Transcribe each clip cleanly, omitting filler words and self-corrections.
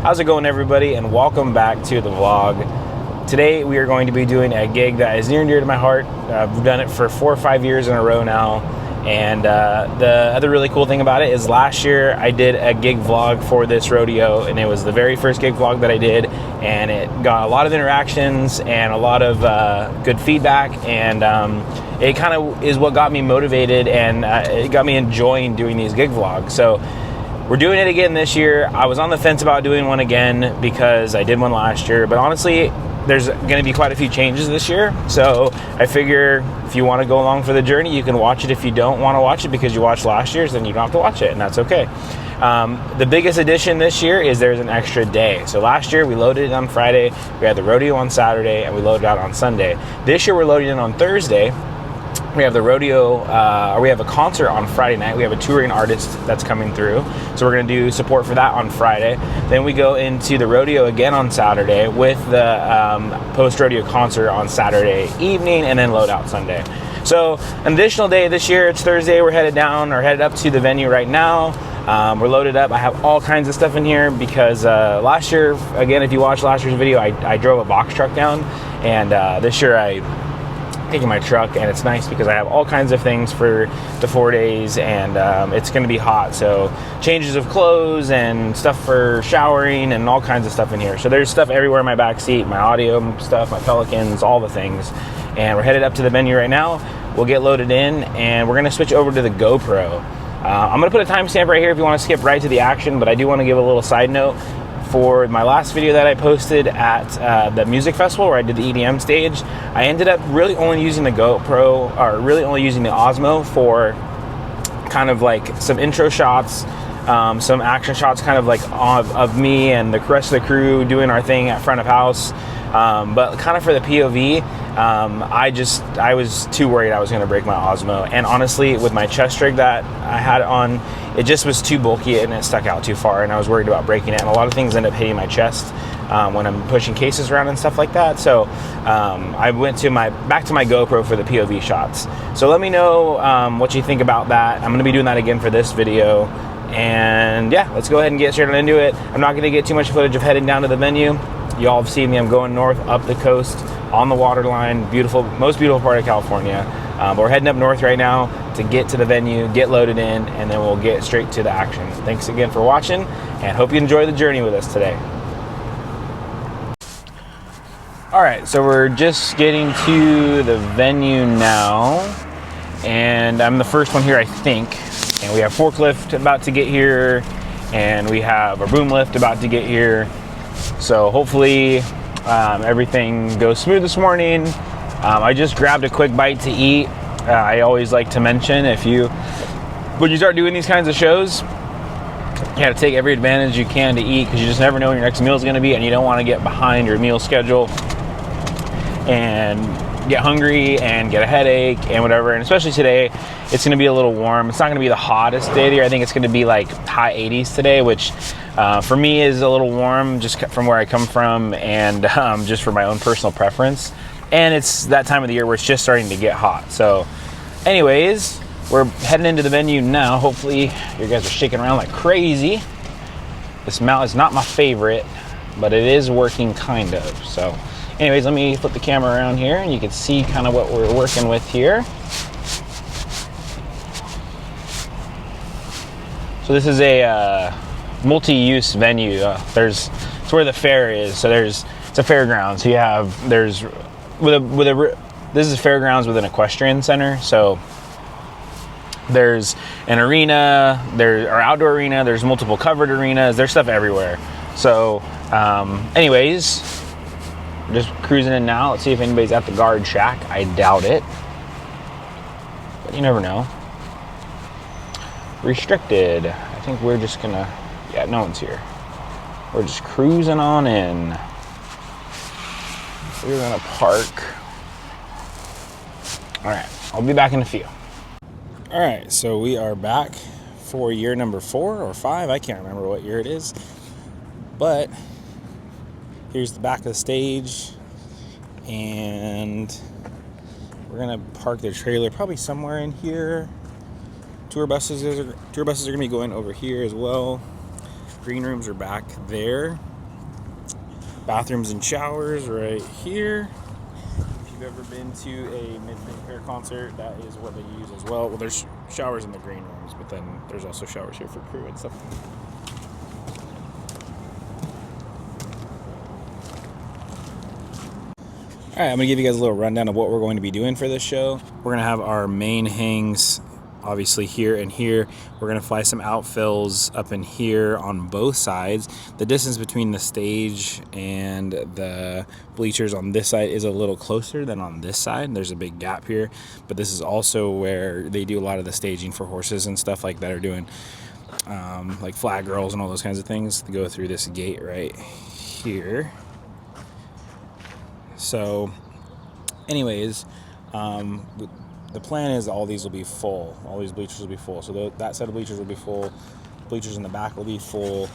How's it going, everybody, and welcome back to the vlog. Today we are going to be doing a gig that is near and dear to my heart. I've done it for 4 or 5 years in a row now, and the other really cool thing about it is last year I did a gig vlog for this rodeo, and it was the very first gig vlog that I did, and it got a lot of interactions and a lot of good feedback, and it kind of is what got me motivated, and it got me enjoying doing these gig vlogs. So we're doing it again this year. I was on the fence about doing one again because I did one last year, but honestly, there's going to be quite a few changes this year. So I figure if you want to go along for the journey, you can watch it. If you don't want to watch it because you watched last year's, then you don't have to watch it, and that's okay. The biggest addition this year is there's an extra day. So last year we loaded it on Friday, we had the rodeo on Saturday, and we loaded out on Sunday. This year we're loading it on Thursday. We have the rodeo, we have a concert on Friday night. We have a touring artist that's coming through. So we're gonna do support for that on Friday. Then we go into the rodeo again on Saturday with the post-rodeo concert on Saturday evening, and then load out Sunday. So an additional day this year, it's Thursday, we're headed up to the venue right now. We're loaded up. I have all kinds of stuff in here because last year, again, if you watched last year's video, I drove a box truck down, and this year I taking my truck, and it's nice because I have all kinds of things for the 4 days, and it's going to be hot, so changes of clothes and stuff for showering and all kinds of stuff in here. So there's stuff everywhere in my back seat, my audio stuff, my Pelicans, all the things. And we're headed up to the venue right now. We'll get loaded in, and we're going to switch over to the GoPro. I'm going to put a timestamp right here if you want to skip right to the action, but I do want to give a little side note. For my last video that I posted at the music festival where I did the EDM stage, I ended up really only using the GoPro, or really only using the Osmo for kind of like some intro shots, some action shots kind of like of me and the rest of the crew doing our thing at front of house. But kind of for the POV, I was too worried I was going to break my Osmo, and honestly, with my chest rig that I had on, it just was too bulky and it stuck out too far, and I was worried about breaking it, and a lot of things end up hitting my chest when I'm pushing cases around and stuff like that. So I went to back to my GoPro for the POV shots. So let me know what you think about that. I'm going to be doing that again for this video, and yeah, let's go ahead and get straight on into it. I'm not going to get too much footage of heading down to the venue. Y'all have seen me. I'm going north up the coast on the waterline. Beautiful, most beautiful part of California. But we're heading up north right now to get to the venue, get loaded in, and then we'll get straight to the action. Thanks again for watching, and hope you enjoy the journey with us today. All right, so we're just getting to the venue now, and I'm the first one here, I think. And we have forklift about to get here, and we have a boom lift about to get here. So hopefully everything goes smooth this morning. I just grabbed a quick bite to eat. I always like to mention, when you start doing these kinds of shows, you got to take every advantage you can to eat, because you just never know when your next meal is going to be, and you don't want to get behind your meal schedule and get hungry and get a headache and whatever. And especially today, it's going to be a little warm. It's not going to be the hottest day of the year. I think it's going to be like high 80s today, which for me is a little warm just from where I come from, and just for my own personal preference. And it's that time of the year where it's just starting to get hot. So anyways, we're heading into the venue now. Hopefully you guys are shaking around like crazy. This mount is not my favorite, but it is working kind of. So anyways, let me flip the camera around here, and you can see kind of what we're working with here. So this is a multi-use venue. It's where the fair is. So it's a fairground. So this is fairgrounds with an equestrian center. So there's an arena, there are outdoor arena, there's multiple covered arenas, there's stuff everywhere. So anyways, just cruising in now. Let's see if anybody's at the guard shack. I doubt it, but you never know. Restricted. I think we're just gonna, yeah, no one's here. We're just cruising on in. We're gonna park. All right, I'll be back in a few. All right, so we are back for year number 4 or 5. I can't remember what year it is, but here's the back of the stage, and we're gonna park the trailer probably somewhere in here. Tour buses are gonna be going over here as well. Green rooms are back there. Bathrooms and showers right here. If you've ever been to a mid-pair concert, that is what they use as well. Well, there's showers in the green rooms, but then there's also showers here for crew and stuff. All right, I'm gonna give you guys a little rundown of what we're going to be doing for this show. We're gonna have our main hangs obviously here and here. We're gonna fly some outfills up in here on both sides. The distance between the stage and the bleachers on this side is a little closer than on this side. There's a big gap here, but this is also where they do a lot of the staging for horses and stuff like that are doing like flag girls and all those kinds of things. They go through this gate right here. So anyways, the plan is all these will be full. All these bleachers will be full. So that set of bleachers will be full. Bleachers in the back will be full.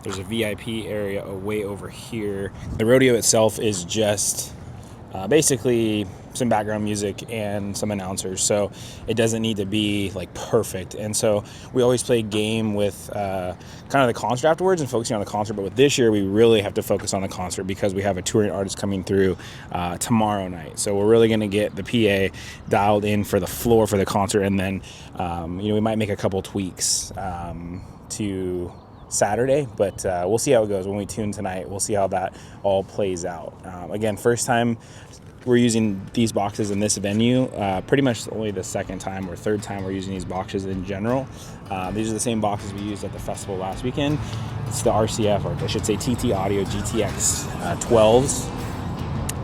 There's a VIP area way over here. The rodeo itself is just basically some background music and some announcers, so it doesn't need to be like perfect. And so we always play a game with kind of the concert afterwards and focusing on the concert, but with this year we really have to focus on the concert because we have a touring artist coming through tomorrow night. So we're really going to get the PA dialed in for the floor for the concert, and then we might make a couple tweaks to Saturday, but we'll see how it goes when we tune tonight. We'll see how that all plays out. Again, first time we're using these boxes in this venue. Pretty much only the second time or third time we're using these boxes in general. These are the same boxes we used at the festival last weekend. It's the RCF, or I should say TT Audio GTX 12s,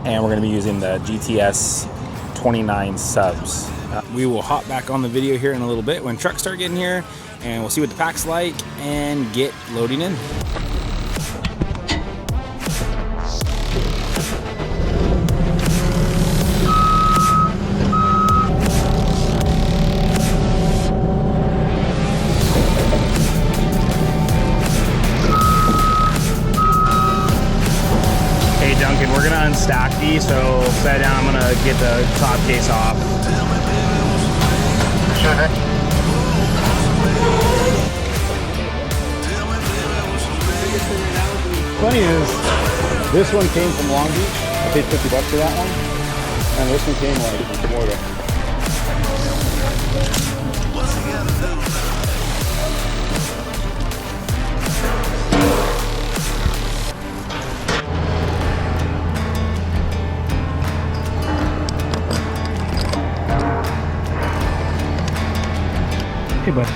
and we're going to be using the GTS 29 subs. We will hop back on the video here in a little bit when trucks start getting here, and we'll see what the pack's like and get loading in. Hey Duncan, we're gonna unstack these, so set it down. I'm gonna get the top case off. Sure. Funny is, this one came from Long Beach. I paid $50 for that one, and this one came like from Florida. Hey, bud.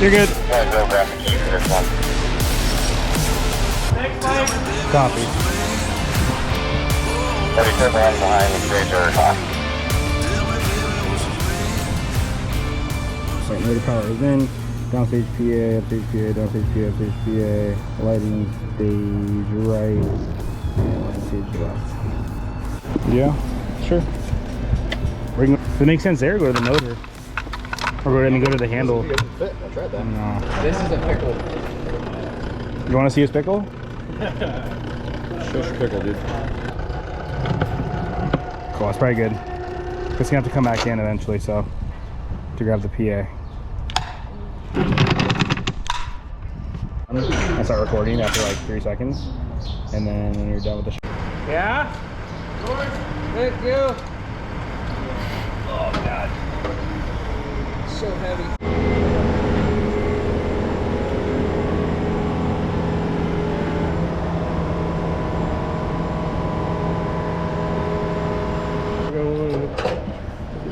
You're good. Copy. Heavy turbo on behind the stage or top. So motor power is in. Downstage PA, upstage PA, downstage PA, upstage PA, lighting stage right, and lighting stage left. Yeah, sure. Does it make sense there? Go to the motor. Or go ahead and go to the handle. It doesn't fit. I tried that. No. This is a pickle. You want to see his pickle? Shush pickle, dude. Cool, that's probably good. It's gonna have to come back in eventually, so to grab the PA. I start recording after like 3 seconds, and then when you're done with the show. Yeah? Thank you. Oh God. So heavy.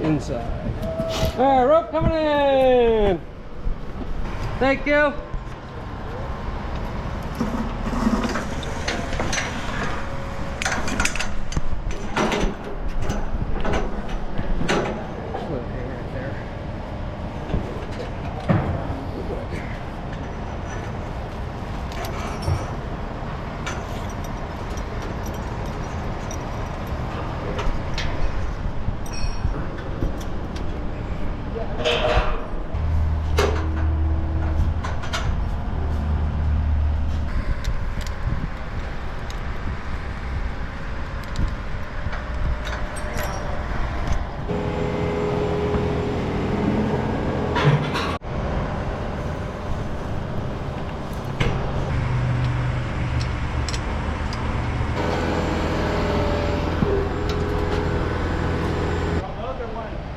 Inside. All right, rope coming in. Thank you.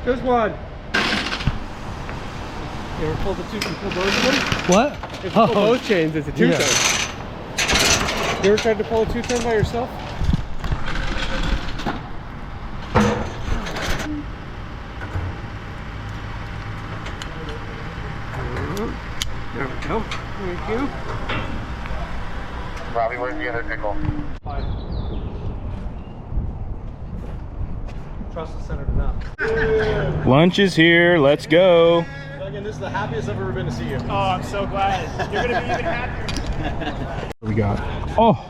Just one. You ever pulled the two full both of them? What? If you pull both chains, it's a two-turn. You ever tried to pull a two-turn by yourself? There we go. Thank you. Robbie, where's the other pickle? Fine. Trust the center enough. Lunch is here. Let's go. Again, this is the happiest I've ever been to see you. Oh, I'm so glad. You're gonna be even happier. What we got? Oh.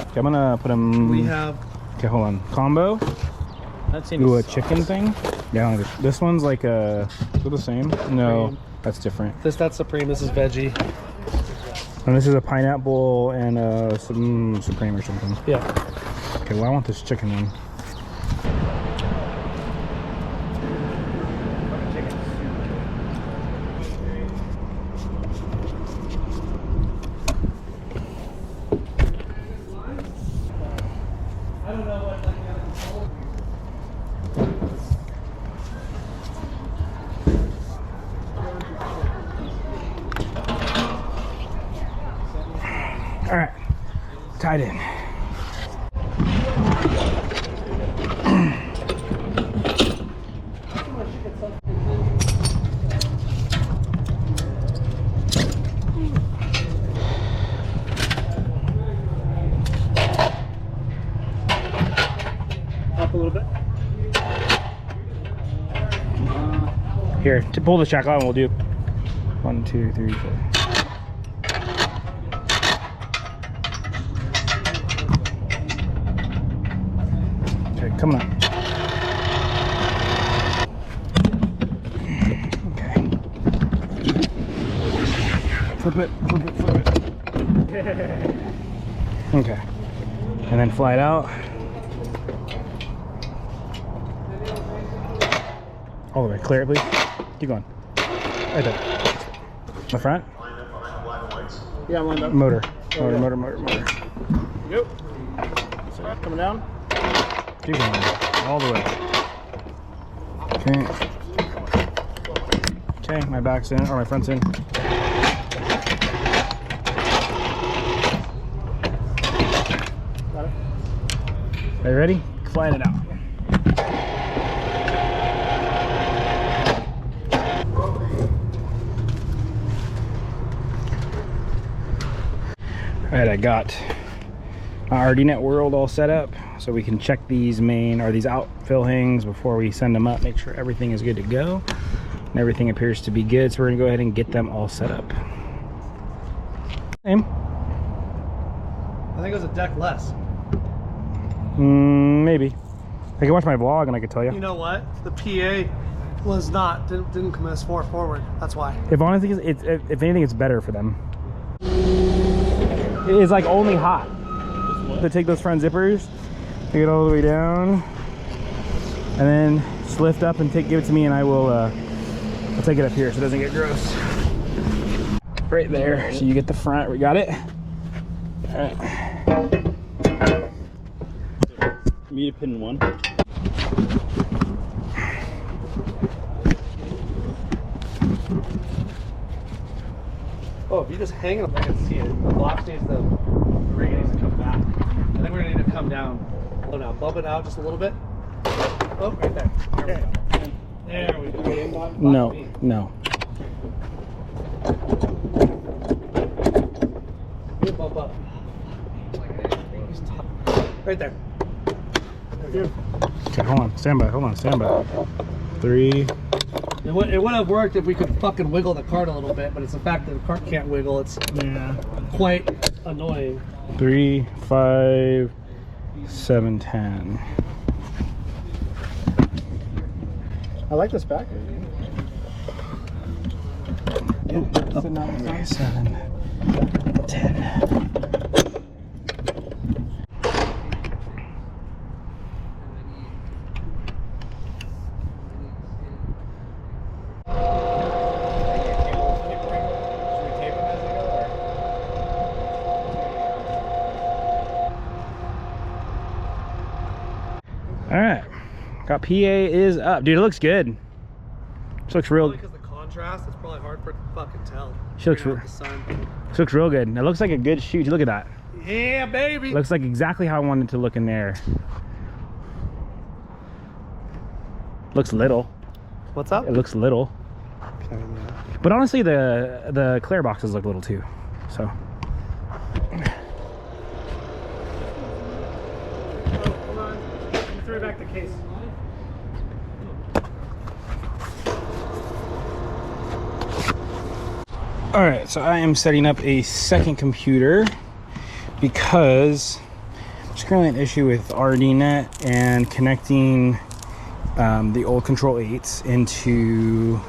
Okay, I'm gonna put them. We have. Okay, hold on. Combo. That seems Do a chicken thing. Yeah, this one's like a. Is it the same? No, that's different. That's Supreme. This is veggie. And this is a pineapple and some Supreme or something. Yeah. Okay, well I want this chicken one. All right, tied in. Up a little bit. Here, to pull the shackle out, and we'll do 1, 2, 3, 4. Okay, coming up. Okay. Flip it, flip it, flip it. Okay. And then fly it out. All the way. Clear it, please. Keep going. Right there. The front? Yeah, I'm lined up. Motor. Motor. Yep. So coming down. Keep going. All the way. Okay. Okay, my back's in, or my front's in. Got it. Are you ready? Flying it out. Alright, I got our RDNet world all set up so we can check these these outfill hangs before we send them up, make sure everything is good to go. And everything appears to be good, so we're gonna go ahead and get them all set up. Same. I think it was a deck less. Maybe. I can watch my vlog and I can tell you. You know what? The PA was didn't come as far forward. That's why. If honestly, if anything, it's better for them. It's like only hot. To take those front zippers, take it all the way down, and then just lift up and give it to me, and I'll take it up here so it doesn't get gross. Right there. So you get the front. We got it. All right. Me to pin one. Oh, if you just hang it, I can see it. The block needs the rig needs to come back. I think we're gonna need to come down. Oh, now bump it out just a little bit. Oh, right there. There we go. There we go. No. You bump up. Right there. There we go. Okay, hold on. Stand by. 3. It would have worked if we could fucking wiggle the cart a little bit, but it's the fact that the cart can't wiggle. It's quite annoying. 3, 5, 7, 10. I like this back. Okay, 7, 10. Got PA is up. Dude, it looks good. She looks real. Because the contrast, it's probably hard for it to fucking tell. She looks real good. It looks like a good shoot. Look at that. Yeah, baby. Looks like exactly how I wanted to look in there. Looks little. What's up? It looks little. But honestly, the Claire boxes look little too. So. Hold on. Let me throw back the case. All right, so I am setting up a second computer because there's currently an issue with RDNet and connecting the old Control 8s into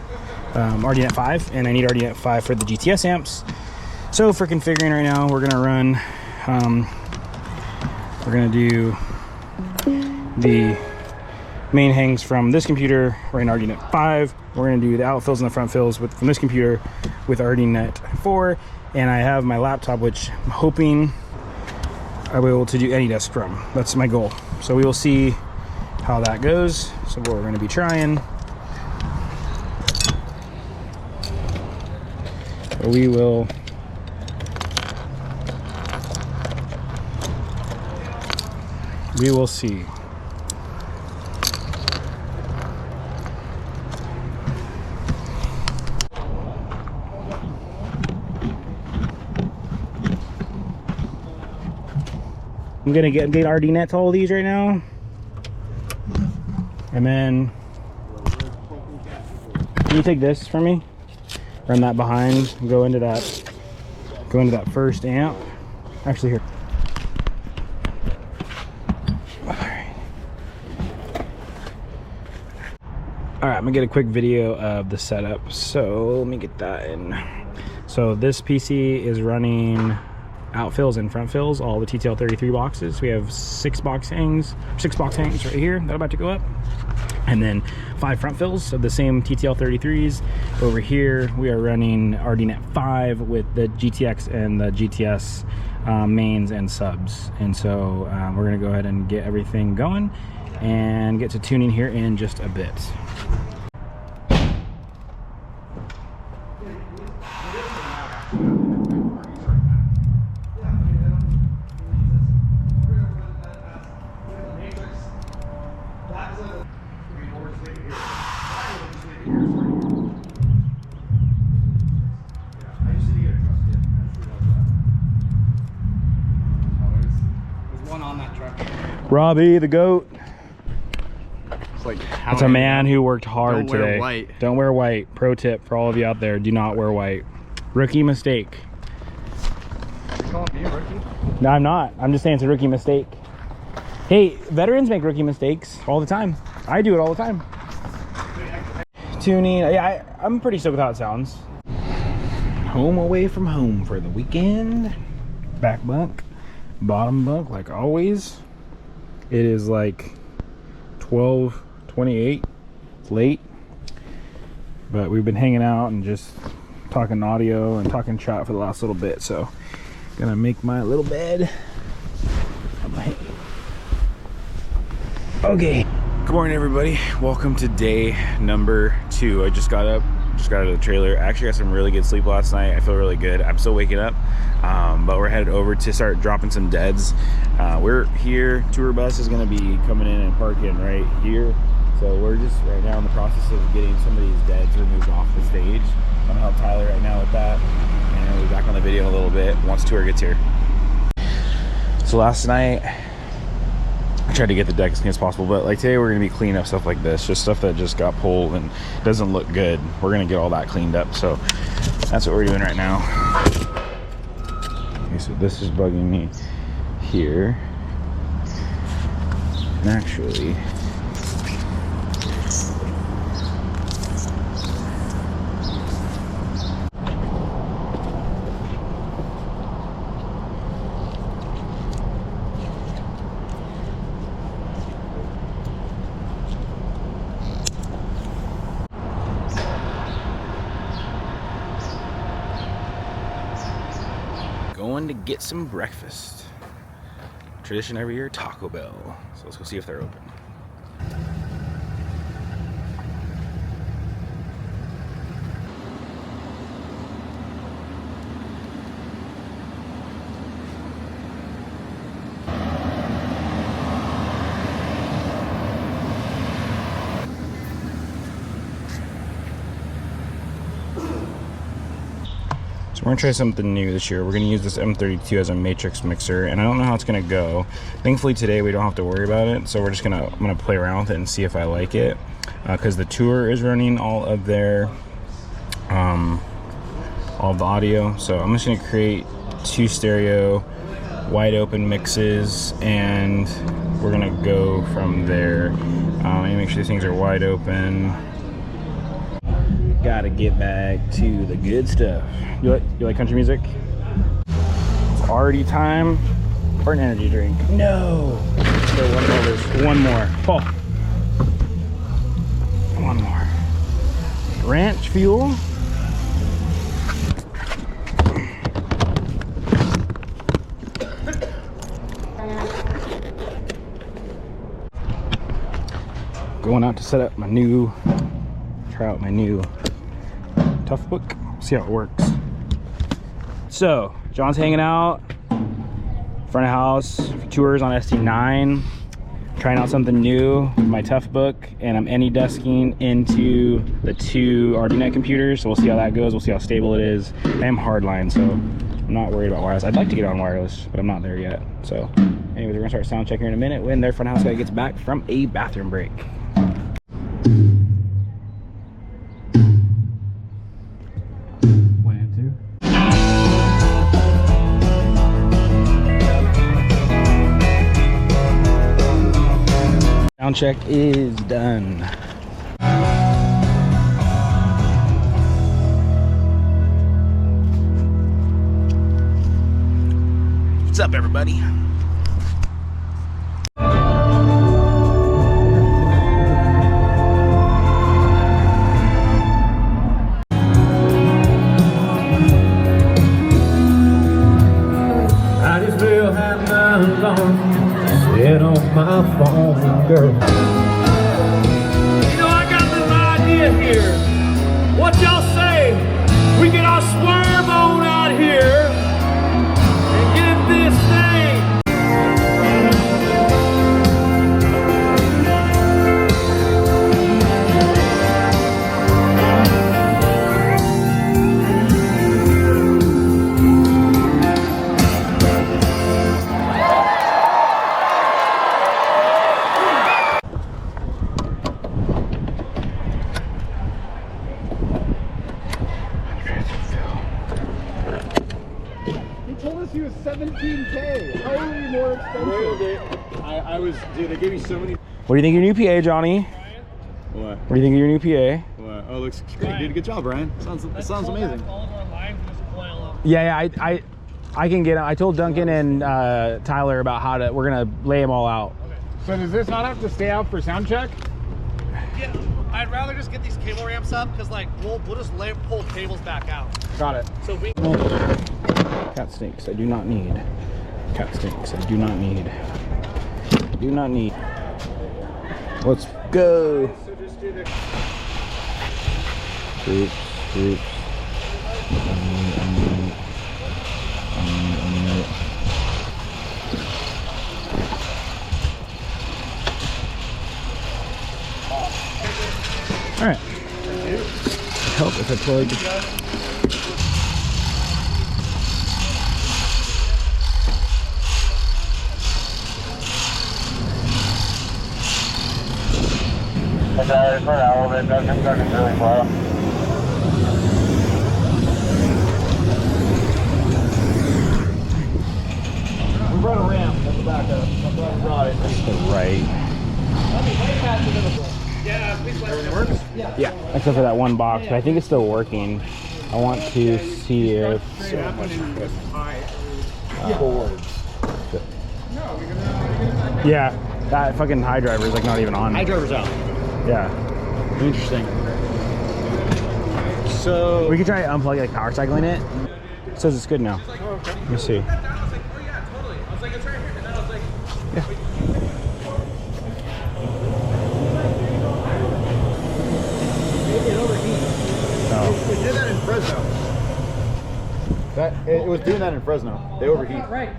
RDNet 5, and I need RDNet 5 for the GTS amps. So for configuring right now, we're gonna run, we're gonna do the main hangs from this computer running RDNet 5. We're gonna do the outfills and the front fills from this computer with RDNet 4, and I have my laptop, which I'm hoping I'll be able to do AnyDesk from. That's my goal. So we will see how that goes. So what we're gonna be trying. We will see. I'm gonna get RDNet to all these right now, and then can you take this from me? Run that behind. And go into that first amp. Actually, here. All right, I'm gonna get a quick video of the setup. So let me get that in. So this PC is running outfills and front fills, all the TTL 33 boxes. We have six box hangs right here that are about to go up, and then 5 front fills of the same TTL 33s. Over here we are running RDNet 5 with the GTX and the GTS mains and subs, and so we're gonna go ahead and get everything going and get to tuning here in just a bit. Robbie the goat. It's like, That's a man who worked hard today. Don't wear white. Don't wear white. Pro tip for all of you out there: do not wear white. Rookie mistake. You calling me a rookie? No, I'm not. I'm just saying it's a rookie mistake. Hey, veterans make rookie mistakes all the time. I do it all the time. Tuning. Yeah, I'm pretty stoked with how it sounds. Home away from home for the weekend. Back bunk, bottom bunk, like always. It is like 12:28. It's late, but we've been hanging out and just talking audio and talking chat for the last little bit. So gonna make my little bed. Okay. Good morning, everybody. Welcome to day number 2. I just got up, just got out of the trailer. I actually got some really good sleep last night. I feel really good. I'm still waking up, but we're headed over to start dropping some deads. We're here. Tour bus is going to be coming in and parking right here. So we're just right now in the process of getting some of these deads removed off the stage. I'm going to help Tyler right now with that, and we'll be back on the video in a little bit once tour gets here. So last night, I tried to get the deck as clean as possible, but like today we're going to be cleaning up stuff like this, just stuff that just got pulled and doesn't look good. We're going to get all that cleaned up, so that's what we're doing right now. Okay, so this is bugging me here, and actually going to get some breakfast. Tradition every year, Taco Bell. So let's go see if they're open. We're gonna try something new this year. We're gonna use this M32 as a matrix mixer, and I don't know how it's gonna go. Thankfully today we don't have to worry about it, so we're just I'm gonna play around with it and see if I like it. Because the Tour is running all of their all of the audio, so I'm just gonna create 2 stereo wide open mixes, and we're gonna go from there. Let me make sure these things are wide open. Gotta get back to the good stuff. You like country music? It's already time for an energy drink. No! So one more. There's one more. Oh. One more. Ranch fuel. Going out to set up my new, try out my new Tough Book, see how it works. So, John's hanging out, front of house, tours on ST9, trying out something new with my Tough Book, and I'm AnyDesking into the 2 RDNet computers, so we'll see how that goes, we'll see how stable it is. I am hardline, so I'm not worried about wireless. I'd like to get on wireless, but I'm not there yet. So, anyways, we're gonna start sound checking in a minute when their front of house guy gets back from a bathroom break. Sound check is done. What's up, everybody? I just feel have nothing on. Sit on my phone, girl. You know, I got this idea here. What y'all say? We get our swerve on out here and get this thing. He was 17K. Totally more expensive. Dude, they gave me so many. What do you think of your new PA, Johnny? What? What do you think of your new PA? What? Oh, looks great, dude. Good job, Brian. Sounds amazing. Yeah, I can get. I told Duncan and Tyler about how to. We're gonna lay them all out. Okay. So does this not have to stay out for sound check? Yeah, I'd rather just get these cable ramps up because like we'll just pull cables back out. Got it. So we. Cat stinks. I do not need. Cat stinks. I do not need. I do not need. Let's go. So just do the. Oops. All right. Help if I plug. Okay, for now, we're Duncan's really slow. We brought a ramp. That's the backup. That's why we brought it. Right. Yeah, please let it work. Yeah. Except for that one box, but I think it's still working. I want to see if. Yeah, that fucking high driver is like not even on. High driver's out. Yeah. Interesting. So We could try unplugging, like power cycling it. It says it's good now. Let me see. it did that in Fresno. It was doing that in Fresno. They overheat. Right.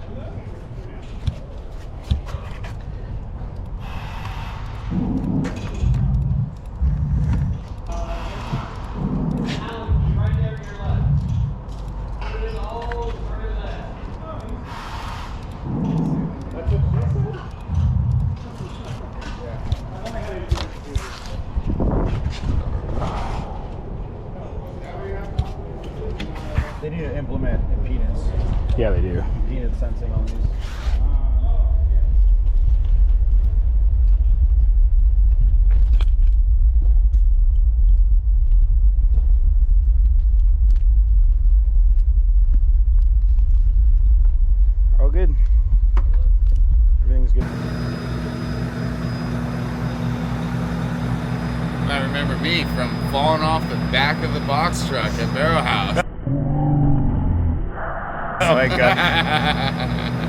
do. Peanut sensing on these. All good. Everything's good. I remember me from falling off the back of the box truck at Barrow House. Oh my god.